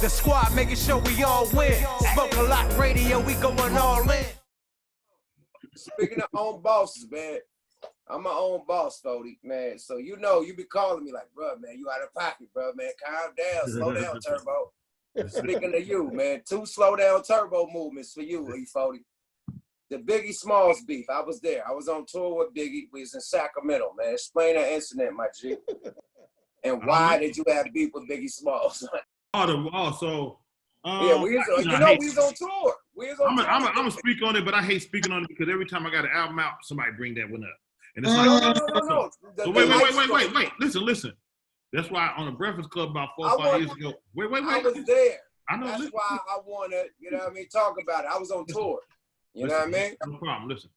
The squad making sure we all win. Smoke a lot radio, we going all in. Speaking of own bosses, man, I'm my own boss, 40, man. So you know, you be calling me like, bro, man, you out of pocket, bro, man. Calm down, slow down, Turbo. Speaking of you, man, 2 slow down turbo movements for you, E40. The Biggie Smalls beef, I was there. I was on tour with Biggie. We was in Sacramento, man. Explain that incident, my G. And why did you have beef with Biggie Smalls? Yeah, we was on tour. I'm gonna speak on it, but I hate speaking on it because every time I got an album out, somebody bring that one up. And it's no. So wait. Listen. That's why on the Breakfast Club about 4 or 5 years ago. Wait. I was there. I know. That's why I want to, you know what I mean, talk about it. I was on tour. You know what I mean? No problem. Listen.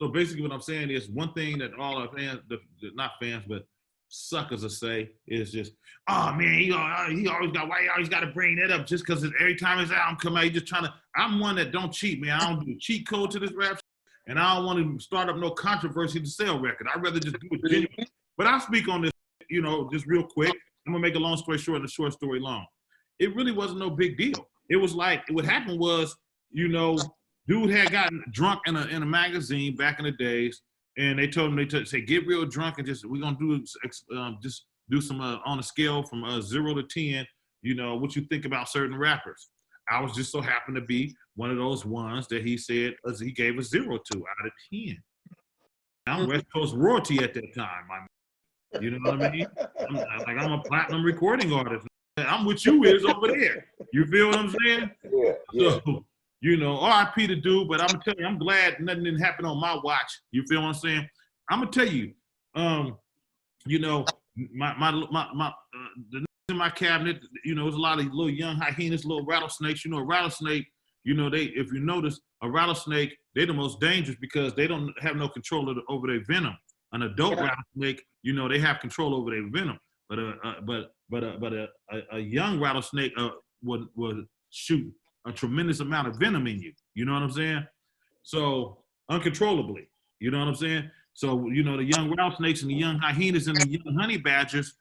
So basically what I'm saying is one thing that all our fans, not fans, but suckers will say is just, oh man, he always got to bring that up just because every time his album come out, he just trying to, I'm one that don't cheat, man. I don't do cheat code to this rap shit, and I don't want to start up no controversy to sell record. I'd rather just do it genuine. But I'll speak on this, just real quick. I'm gonna make a long story short and a short story long. It really wasn't no big deal. It was like, what happened was, dude had gotten drunk in a magazine back in the days, and they told him, say, get real drunk and we're gonna do just do some on a scale from 0 to 10, what you think about certain rappers. I was just so happened to be one of those ones that he said he gave a 0 to out of 10. I'm West Coast royalty at that time, you know what I mean? I'm a platinum recording artist. I'm what you is over there. You feel what I'm saying? Yeah. So, RIP to dude, but I'm gonna tell you, I'm glad nothing didn't happen on my watch. You feel what I'm saying? I'm gonna tell you, the in my cabinet, there's a lot of little young hyenas, little rattlesnakes. A rattlesnake, if you notice, a rattlesnake, they're the most dangerous because they don't have no control over their venom. An adult rattlesnake, they have control over their venom. But a young rattlesnake would shoot a tremendous amount of venom in you. You know what I'm saying? So uncontrollably. You know what I'm saying? So the young rattlesnakes and the young hyenas and the young honey badgers.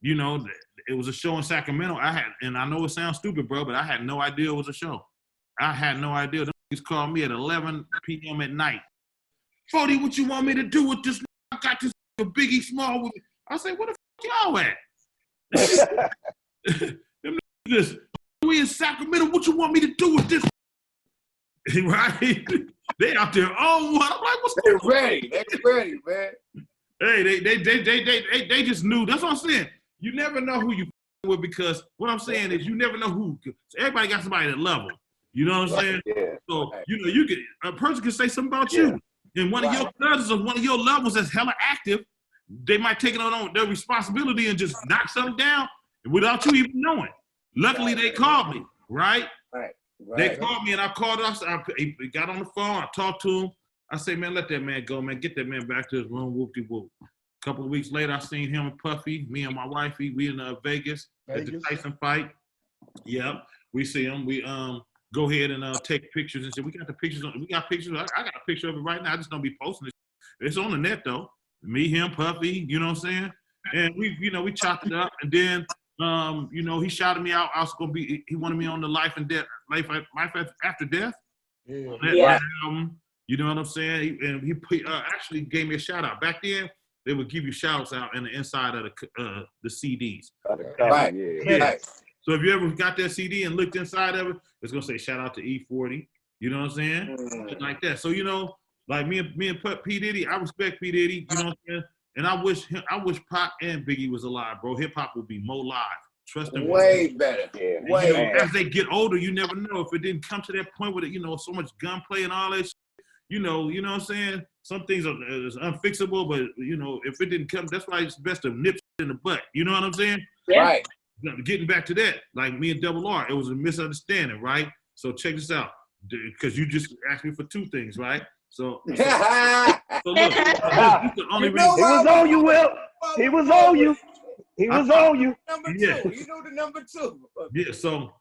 It was a show in Sacramento. And I know it sounds stupid, bro, but I had no idea it was a show. I had no idea. Them niggas called me at 11 p.m. at night. 40, what you want me to do with this? I got this Biggie Small with me. I said, where the fuck y'all at? Them niggas, we in Sacramento, what you want me to do with this? Right? They out there, oh, what? I'm like, what's going on? They're ready, man. Hey, they just knew. That's what I'm saying. You never know who you with because what I'm saying is you never know who. So everybody got somebody that love them. You know what I'm saying? Yeah. So, you can a person can say something about you. And one of your cousins or one of your loved ones that's hella active, they might take it on their responsibility and just knock something down without you even knowing. Luckily, they called me, right? Right. They called me and I called us. I got on the phone. I talked to him. I say, man, let that man go, man. Get that man back to his room. Whoop-de-whoop. A couple of weeks later, I seen him and Puffy, me and my wifey. We in Vegas at the Tyson fight. Yep. We see him. We go ahead and take pictures and say, we got the pictures. We got pictures. I got a picture of it right now. I just don't be posting it. It's on the net, though. Me, him, Puffy, you know what I'm saying? And we chopped it up. And then, he shouted me out. I was going to be, he wanted me on the Life After Death. Yeah. On that album. You know what I'm saying? He actually gave me a shout out. Back then, they would give you shouts out in the inside of the CDs. Right. Yeah. So if you ever got that CD and looked inside of it, it's gonna say shout out to E40. You know what I'm saying? Like that. So like me and P Diddy, I respect P Diddy. You know what I'm saying? And I wish Pac and Biggie was alive, bro. Hip hop would be more live. Trust them. Way better. Yeah. Way better. As they get older, you never know if it didn't come to that point with it. So much gunplay and all that shit. You know what I'm saying? Some things are unfixable, but if it didn't come, that's why it's best to nip in the butt. You know what I'm saying? Yeah. Right. Getting back to that, like me and Double R, it was a misunderstanding, right? So check this out, because you just asked me for 2 things, right? So look, the only reason. He was on you, Will. He was on you. He was on you. Number 2. You know the number 2. Yeah. So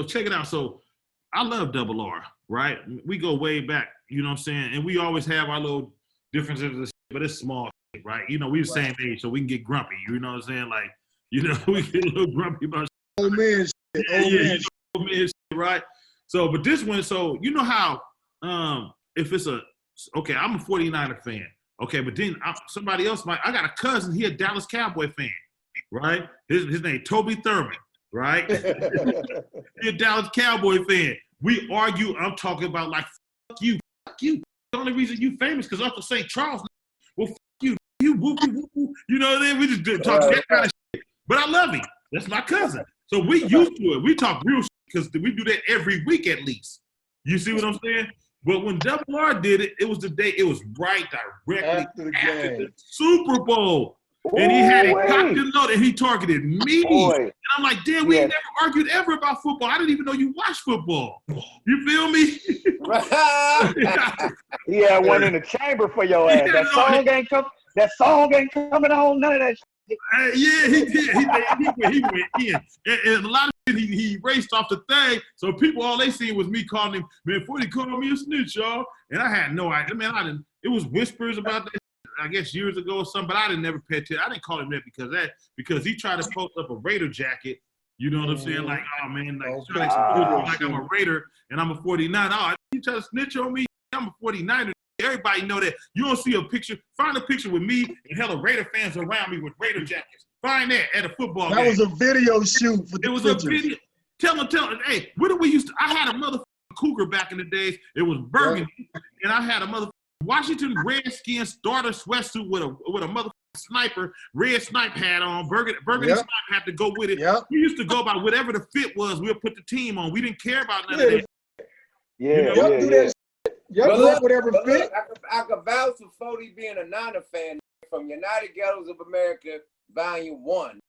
check it out. So I love Double R, right? We go way back. You know what I'm saying? And we always have our little differences, but it's small, right? We the same age, so we can get grumpy. You know what I'm saying? Like, we get a little grumpy about Old man shit. Old man shit. Old man shit, right? So, but this one, so you know how if it's okay, I'm a 49er fan. Okay, but then somebody else I got a cousin, he a Dallas Cowboy fan, right? His name Toby Thurman, right? He a Dallas Cowboy fan. We argue, I'm talking about like, fuck you. The only reason you famous because Uncle St. Charles, well, fuck you. You whoop. You know what I mean? We just talk that kind of shit. But I love him. That's my cousin. So we used to it. We talk real shit because we do that every week at least. You see what I'm saying? But when Double R did it, it was the day, it was right directly after the Super Bowl. And he had it cocked and loaded, and he targeted me. And I'm like, damn, we ain't never argued ever about football. I didn't even know you watched football. You feel me? He had one in the chamber for your ass. That song ain't coming on, none of that shit. Yeah, he did. He went in. And a lot of shit he erased off the thing. So people, all they seen was me calling him, man, 40 called me a snitch, y'all. And I had no idea. Man, it was whispers about that, I guess years ago or something, but I didn't never pay attention. I didn't call him that because he tried to post up a Raider jacket. You know what I'm saying? Like, oh man, like I'm a Raider and I'm a 49. Oh, you try to snitch on me? I'm a 49er. Everybody know that. You don't see a picture. Find a picture with me and hella Raider fans around me with Raider jackets. Find that at a football game. That was a video shoot for the It was pictures. a video. Tell them, hey, what did we used to? I had a motherfucking Cougar back in the days. It was burgundy, and I had a motherfucking Washington Redskin starter sweatsuit with a motherfucking sniper, red snipe hat on. Burgundy snipe had to go with it. We used to go by whatever the fit was. We'll put the team on. We didn't care about none of that. Y'all do whatever fit. I could vouch for 40 being a Niner fan from United Ghettos of America, Volume 1.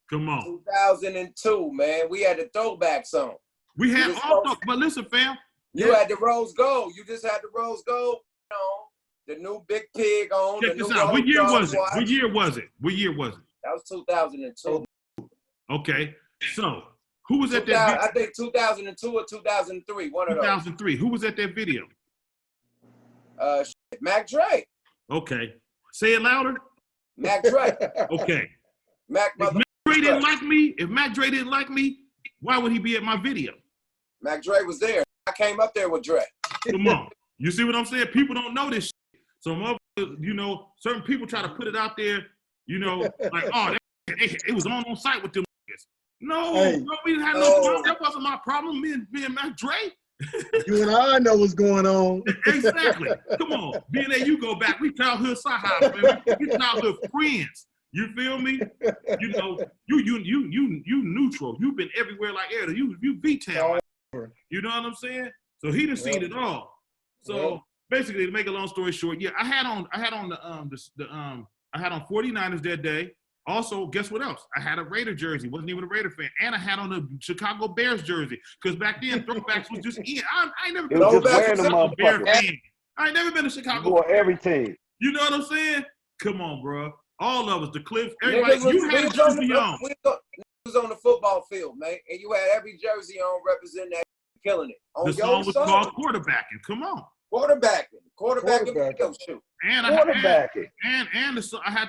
Come on. 2002, man. We had the throwback song. We had all but listen, fam. You had the rose gold. You just had the rose gold on. The new Big Pig on. Check this out. What year was it? What year was it? That was 2002. Okay. So, who was at that video? I think 2002 or 2003. One of those. 2003. Who was at that video? Mac Dre. Okay. Say it louder. Mac Dre. Okay. If Mac Dre didn't like me, why would he be at my video? Mac Dre was there. I came up there with Dre. Come on. You see what I'm saying? People don't know this shit. So, you know, certain people try to put it out there, you know, like, oh, it was on site with them niggas. No, we didn't have no problem. That wasn't my problem, me and Mac Dre. You and I know what's going on. Exactly. Come on. B&A, you go back. We childhood sahas, man. We childhood friends. You feel me? You know, you neutral. You've been everywhere like air. You V-Town. You know what I'm saying? So he done seen it all. So basically, to make a long story short, I had on 49ers that day. Also, guess what else? I had a Raider jersey. Wasn't even a Raider fan. And I had on a Chicago Bears jersey. Because back then, throwbacks was just in. I ain't never been a Chicago Bears fan. I ain't never been a Chicago Bears. Every team. You know what I'm saying? Come on, bro. All of us, the Clips, everybody. You had a jersey on. We was on the football field, man. And you had every jersey on representing that, killing it. The song was called Quarterbacking. Come on. Quarterbacking video shoot. And I had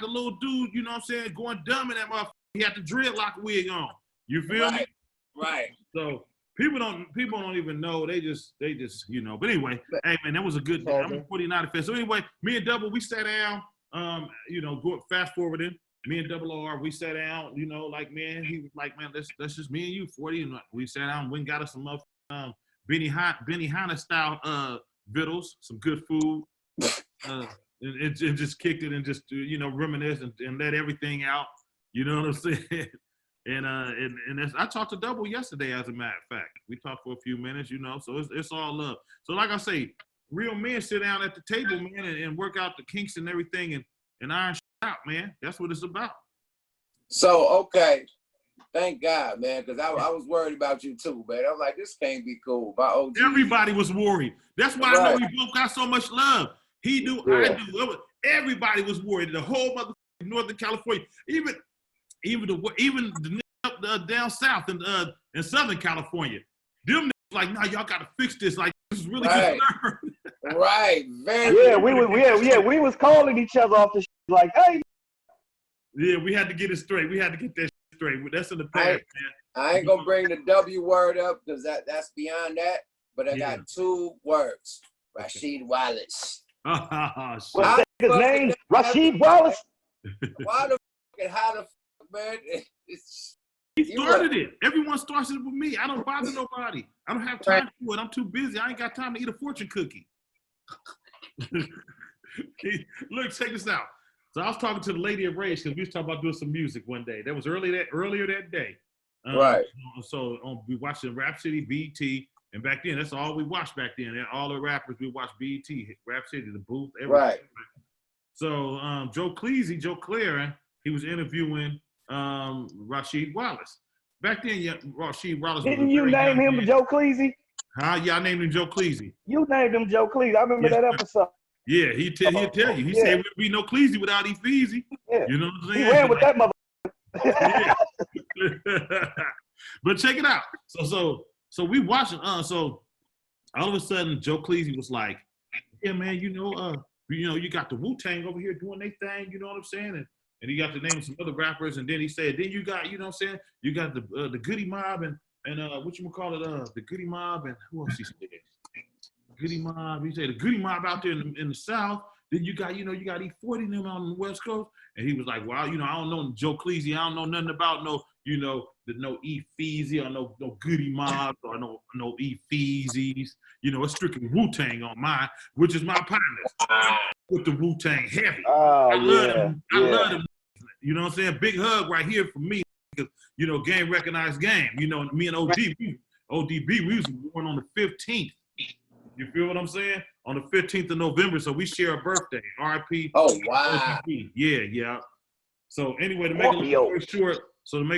the little dude, you know what I'm saying, going dumb in that motherfucker. He had the dreadlock wig on. You feel me? Right. So people don't even know. They just, you know. But anyway, hey man, that was a good day. I'm a 49er fan. So anyway, me and Double, we sat down, you know, fast forwarding. Me and Double R, we sat down, you know, like man, he was like, man, that's just me and you, 40. And we sat down, went and got us some Benny Hanna style victuals, some good food, and just kicked it and just you know reminisce and let everything out. You know what I'm saying? And I talked to Double yesterday, as a matter of fact. We talked for a few minutes, you know. So it's all love. So like I say, real men sit down at the table, man, and work out the kinks and everything, and iron shit out, man. That's what it's about. So okay. Thank God, man, because I was worried about you too, man. I was like, this can't be cool. Everybody was worried. That's why I know we both got so much love. He do, I do. Everybody was worried. The whole motherfucking Northern California, even the up down south in Southern California, them niggas like, nah, y'all got to fix this. Like, this is really concerned. Right. Very. We was calling each other off the like, hey. Yeah, we had to get it straight. We had to get that straight. That's in the past, man. I ain't gonna bring the W word up because that's beyond that. But I got 2 words. Rasheed Wallace. What's that his name? Rasheed Wallace? Why the fuck and how the fuck, man? He started it. Everyone starts it with me. I don't bother nobody. I don't have time for it. I'm too busy. I ain't got time to eat a fortune cookie. Look, check this out. So I was talking to the lady at Rage because we was talking about doing some music one day. That was earlier that day. Right. So we watched the Rap City, BET, and back then that's all we watched back then. And all the rappers we watched BET, Rap City, the booth, everything. Right. So Joe Claire, he was interviewing Rasheed Wallace. Back then, Rasheed Wallace. Didn't you name him Joe Cleasy? Huh? Yeah, I named him Joe Cleasy. You named him Joe Cleasy. I remember that episode. Yeah, he'll tell you. He said there'd be no Cleasy without E40. Yeah. You know what I'm saying? He ran with that mother. But check it out. So we watching. So all of a sudden, Joe Cleasy was like, "Yeah, man, you got the Wu-Tang over here doing their thing. You know what I'm saying?" And he got to name some other rappers, and then he said, "Then you got, you know what I'm saying? You got the Goody Mob and what you call it? The Goody Mob and who else he said? Goody Mob. He said the Goody Mob out there in the South. Then you got E40 and them on the West Coast." And he was like, "Well, I don't know Joe Cleasy. I don't know nothing about no E40 or no Goody Mob or no E40s. It's strictly Wu-Tang on mine, which is my partners with the Wu-Tang heavy. Oh, I love them. You know what I'm saying? Big hug right here for me because game recognized game. Me and ODB, we was born on the 15th. You feel what I'm saying? On the 15th of November, so we share a birthday. R.I.P. Oh, wow. ODB. Yeah. So anyway, to make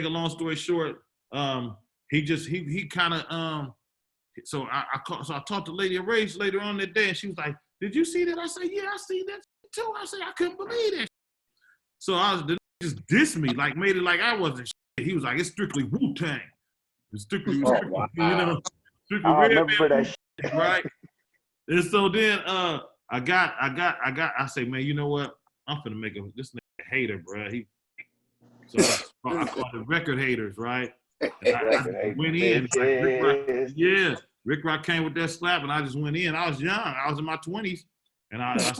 a long story short, he kind of so I talked to Lady of Rage later on that day, and she was like, "Did you see that?" I said, "Yeah, I see that too." I said, "I couldn't believe that." So the just dissed me, like made it like I wasn't shit. He was like, "It's strictly Wu-Tang. It's strictly wow. strictly I Red remember Man, that shit. right?" And so then I say, "Man, you know what? I'm finna make this nigga a hater, bro." I call it record haters, right? I went in. Rick Rock came with that slap, and I just went in. I was young. I was in my 20s, and I said,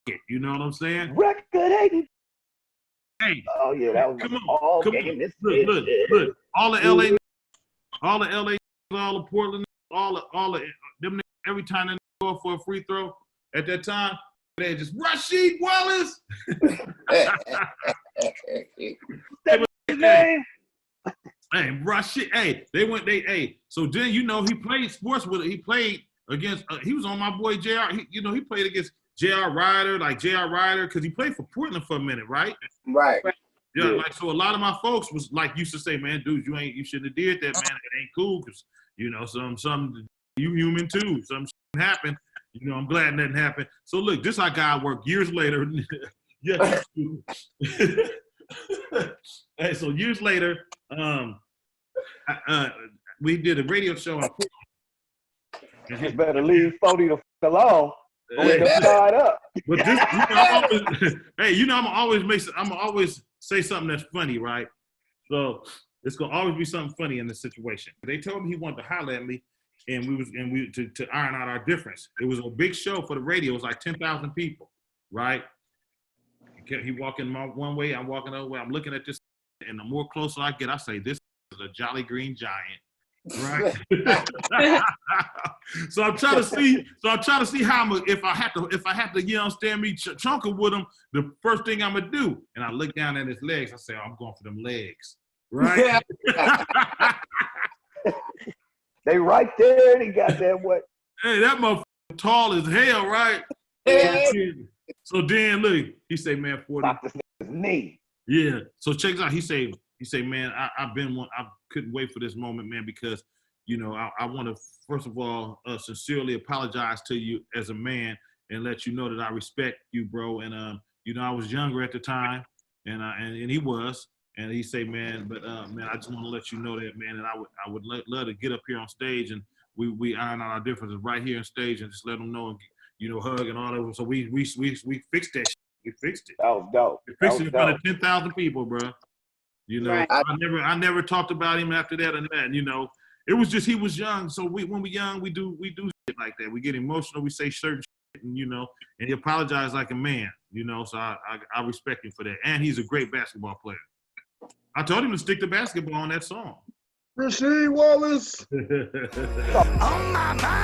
it. You know what I'm saying? Record hating. Hey, oh yeah, that was come on, all come game. on. Look. All the LA, all the Portland, all the them. Every time they go for a free throw at that time, they just Rasheed Wallace. His name. Hey, Rasheed. Hey, so then he played sports with it. He played against. He was on my boy JR. He played against JR Ryder, because he played for Portland for a minute, right? Right. Yeah, like so. A lot of my folks was like used to say, "Man, dude, you shouldn't have did that, man. It ain't cool, because some you human too. Something happened. I'm glad nothing happened." So look, this our guy worked years later. Yeah. Hey, so years later, we did a radio show in Portland. You better leave 40 the alone. Start up. But this, I'm always say something that's funny, right? So it's gonna always be something funny in this situation. They told me he wanted to holler at me, and we to iron out our difference. It was a big show for the radio. It was like 10,000 people, right? He walking one way, I'm walking the other way. I'm looking at this, and the more closer I get, I say, "This is a Jolly Green Giant." Right. So I'm trying to see how if I have to understand me chunker with him, the first thing I'm gonna do. And I look down at his legs. I say, "I'm going for them legs." Right. They right there. They got that what? Hey, that motherfucker tall as hell, right? So then look, he say, "Man, 40." This nigga's knee. Yeah. So check this out. He say, "Man, I couldn't wait for this moment, man, because I want to first of all sincerely apologize to you as a man and let you know that I respect you, bro. And I was younger at the time, and he was, and he say, man, but man, I just want to let you know that, man, and I would love to get up here on stage and we iron out our differences right here on stage and just let them know and hug and all that." So we fixed that shit. We fixed it. That was dope. We fixed it in front of 10,000 people, bro. You know, Right. I never talked about him after that and that. You know, it was just he was young. So when we're young, we do shit like that. We get emotional. We say certain shit, and you know, and he apologized like a man. You know, so I respect him for that. And he's a great basketball player. I told him to stick to basketball on that song. Rasheed Wallace. On my mind.